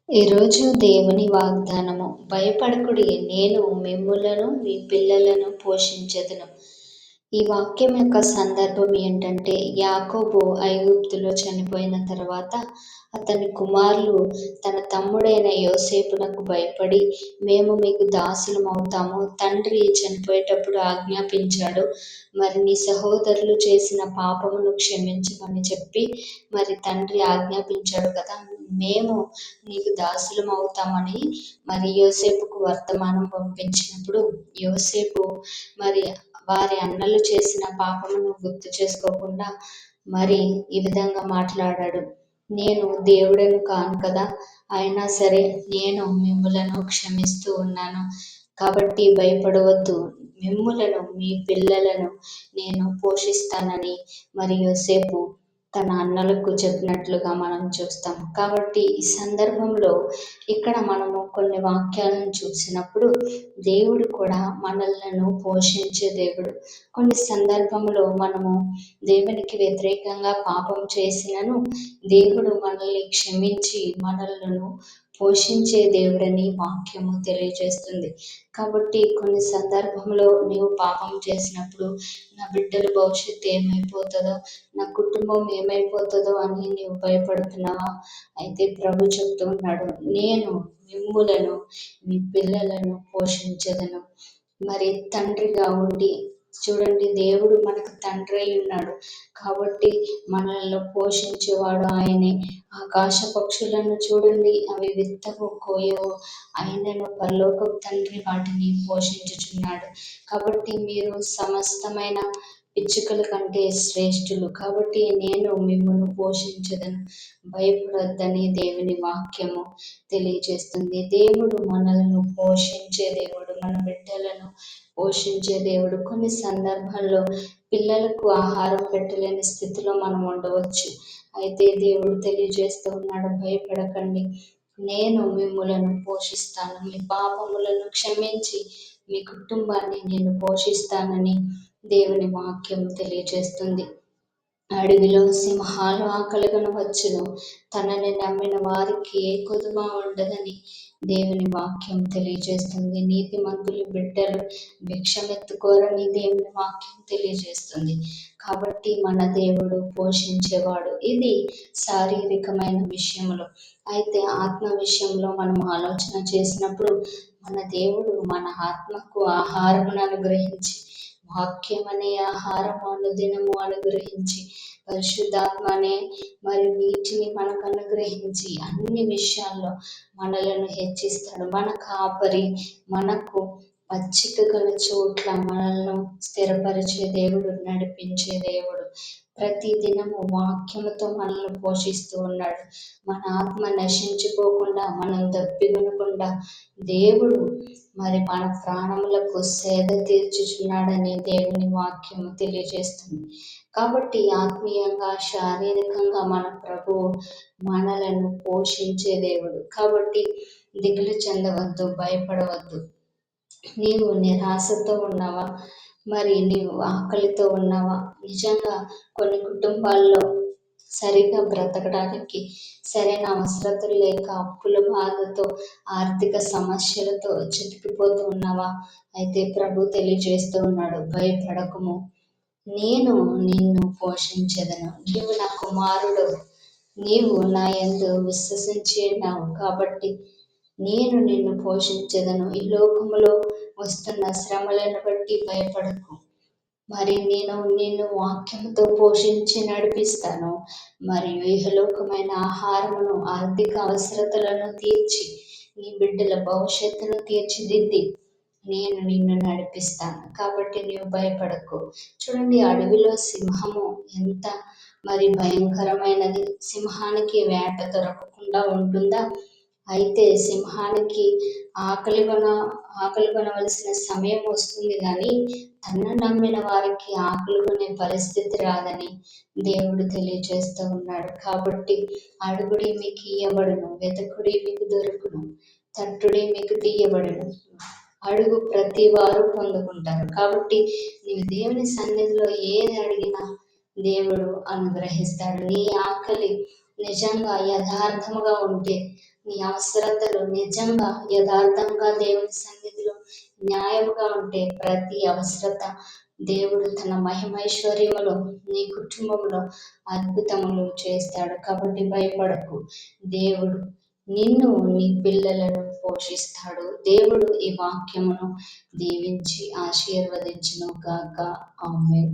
ఈరోజు దేవుని వాగ్దానము, భయపడకుడి, నేను మిమ్ములను మీ పిల్లలను పోషించెదను. ఈ వాక్యం యొక్క సందర్భం ఏంటంటే, యాకోబు ఐగుప్తులో చనిపోయిన తర్వాత అతని కుమారులు తన తమ్ముడైన యోసేపునకు భయపడి, మేము మీకు దాసులం అవుతాము, తండ్రి చనిపోయేటప్పుడు ఆజ్ఞాపించాడు, మరి నీ సహోదరులు చేసిన పాపమును క్షమించమని చెప్పి, మరి తండ్రి ఆజ్ఞాపించాడు కదా, మేము నీకు దాసులం అవుతామని మరి యోసేపుకు వర్తమానం పంపించినప్పుడు, యోసేపు మరి వారి అన్నలు చేసిన పాపమును గుర్తు చేసుకోకుండా మరి ఈ విధంగా మాట్లాడాడు. నేను దేవుడను కాను కదా, అయినా సరే నేను మిమ్ములను క్షమిస్తూ ఉన్నాను, కాబట్టి భయపడవద్దు, మిమ్ములను మీ పిల్లలను నేను పోషిస్తానని మరి యోసేపు తన అన్నలకు చెప్పినట్లుగా మనం చూస్తాం. కాబట్టి ఈ సందర్భంలో ఇక్కడ మనము కొన్ని వాక్యాలను చూసినప్పుడు, దేవుడు కూడా మనలను పోషించే దేవుడు. కొన్ని సందర్భంలో మనము దేవునికి వ్యతిరేకంగా పాపం చేసినను దేవుడు మనల్ని క్షమించి మనలను పోషించే దేవుడని వాక్యము తెలియజేస్తుంది. కాబట్టి కొన్ని సందర్భంలో నీవు పాపం చేసినప్పుడు నా బిడ్డల భవిష్యత్తు ఏమైపోతుందో, నా కుటుంబం ఏమైపోతుందో అని నీవు భయపడుతున్నావా? అయితే ప్రభు చెప్తూ ఉన్నాడు, నేను మిమ్ములను మీ పిల్లలను పోషించదను. మరి తండ్రిగా ఉండి చూడండి, దేవుడు మనకు తండ్రి అయి ఉన్నాడు కాబట్టి మనల్ని పోషించేవాడు ఆయనే. ఆకాశ పక్షులను చూడండి, అవి విత్తవు కోయవు, ఆయనను పరలోకపు తండ్రి వాటిని పోషించుచున్నాడు. కాబట్టి మీరు సమస్తమైన పిచ్చుకల కంటే శ్రేష్ఠులు, కాబట్టి నేను మిమ్మల్ని పోషించదను, భయపడొద్దని దేవుని వాక్యము తెలియజేస్తుంది. దేవుడు మనలను పోషించే దేవుడు, మన బిడ్డలను పోషించే దేవుడు. కొన్ని సందర్భాల్లో పిల్లలకు ఆహారం పెట్టలేని స్థితిలో మనం ఉండవచ్చు. అయితే దేవుడు తెలియజేస్తూ ఉన్నాడు, భయపడకండి, నేను మిమ్ములను పోషిస్తాను, మీ పాపములను క్షమించి మీ కుటుంబాన్ని నేను పోషిస్తానని దేవుని వాక్యం తెలియజేస్తుంది. అడవిలో సింహాలు ఆకలిగొన వచ్చును, తనని నమ్మిన వారికి ఏ కొదువ ఉండదని దేవుని వాక్యం తెలియజేస్తుంది. నీతిమంతులు బిడ్డలు భిక్షమెత్తుకోరని దేవుని వాక్యం తెలియజేస్తుంది. కాబట్టి మన దేవుడు పోషించేవాడు. ఇది శారీరకమైన విషయంలో. అయితే ఆత్మ విషయంలో మనం ఆలోచన చేసినప్పుడు, మన దేవుడు మన ఆత్మకు ఆహారమును అనుగ్రహించి, వాక్యం అనే ఆహారము అనుదినము అనుగ్రహించి, పరిశుద్ధాత్మ అనే మరి వీటిని మనకు అనుగ్రహించి అన్ని విషయాల్లో మనలను హెచ్చిస్తాడు. మన కాపరి, మనకు పచ్చిక గల చోట్ల మనల్ని స్థిరపరిచే దేవుడు, నడిపించే దేవుడు. ప్రతి దినము వాక్యముతో మనల్ని పోషిస్తూ ఉన్నాడు. మన ఆత్మ నశించిపోకుండా, మనం దప్పికొనకుండా దేవుడు మరి మన ప్రాణములకు సేద తీర్చుచున్నాడని దేవుని వాక్యము తెలియజేస్తుంది. కాబట్టి ఆత్మీయంగా, శారీరకంగా మన ప్రభువు మనలను పోషించే దేవుడు. కాబట్టి దిగులు చెందవద్దు, భయపడవద్దు. నీవు నిరాశతో ఉన్నావా? మరి నీవు ఆకలితో ఉన్నావా? నిజంగా కొన్ని కుటుంబాల్లో సరిగా బ్రతకడానికి సరైన అవసరతలు లేక, అప్పుల బాధతో, ఆర్థిక సమస్యలతో చితికిపోతూ ఉన్నావా? అయితే ప్రభు తెలియజేస్తూ ఉన్నాడు, భయపడకుము, నేను నిన్ను పోషించెదను, నీవు నా కుమారుడు, నీవు నా యందు విశ్వసించి ఉన్నావు కాబట్టి నేను నిన్ను పోషించెదను. ఈ లోకములో వస్తున్న శ్రమలను బట్టి భయపడకు, మరి నేను నిన్ను వాక్యంతో పోషించి నడిపిస్తాను, మరియు ఇహలోకమైన ఆహారమును, ఆర్థిక అవసరతలను తీర్చి, నీ బిడ్డల భవిష్యత్తును తీర్చిదిద్ది నేను నిన్ను నడిపిస్తాను. కాబట్టి నీవు భయపడకు. చూడండి, అడవిలో సింహము ఎంత మరి భయంకరమైనది. సింహానికి వేట దొరకకుండా ఉంటుందా? అయితే సింహానికి ఆకలి కొనవలసిన సమయం వస్తుంది, కానీ తన్ను నమ్మిన వారికి ఆకలి కొనే పరిస్థితి రాదని దేవుడు తెలియజేస్తూ ఉన్నాడు. కాబట్టి అడుగుడి మీకు ఇయ్యబడును, వెతకుడి మీకు దొరుకును, తట్టుడి మీకు తీయబడును, అడుగు ప్రతి వారు పొందుకుంటారు. కాబట్టి నీవు దేవుని సన్నిధిలో ఏది అడిగినా దేవుడు అనుగ్రహిస్తాడు. నీ ఆకలి నిజంగా యథార్థముగా ఉంటే, నీ అవసరతలు నిజంగా యథార్థంగా దేవుని సన్నిధిలో న్యాయముగా ఉంటే, ప్రతి అవసరత దేవుడు తన మహిమైశ్వర్యములో నీ కుటుంబంలో అద్భుతములు చేస్తాడు. కాబట్టి భయపడకు. దేవుడు నిన్ను నీ పిల్లలను పోషిస్తాడు. దేవుడు ఈ వాక్యమును దీవించి ఆశీర్వదించును గాక. ఆమేన్.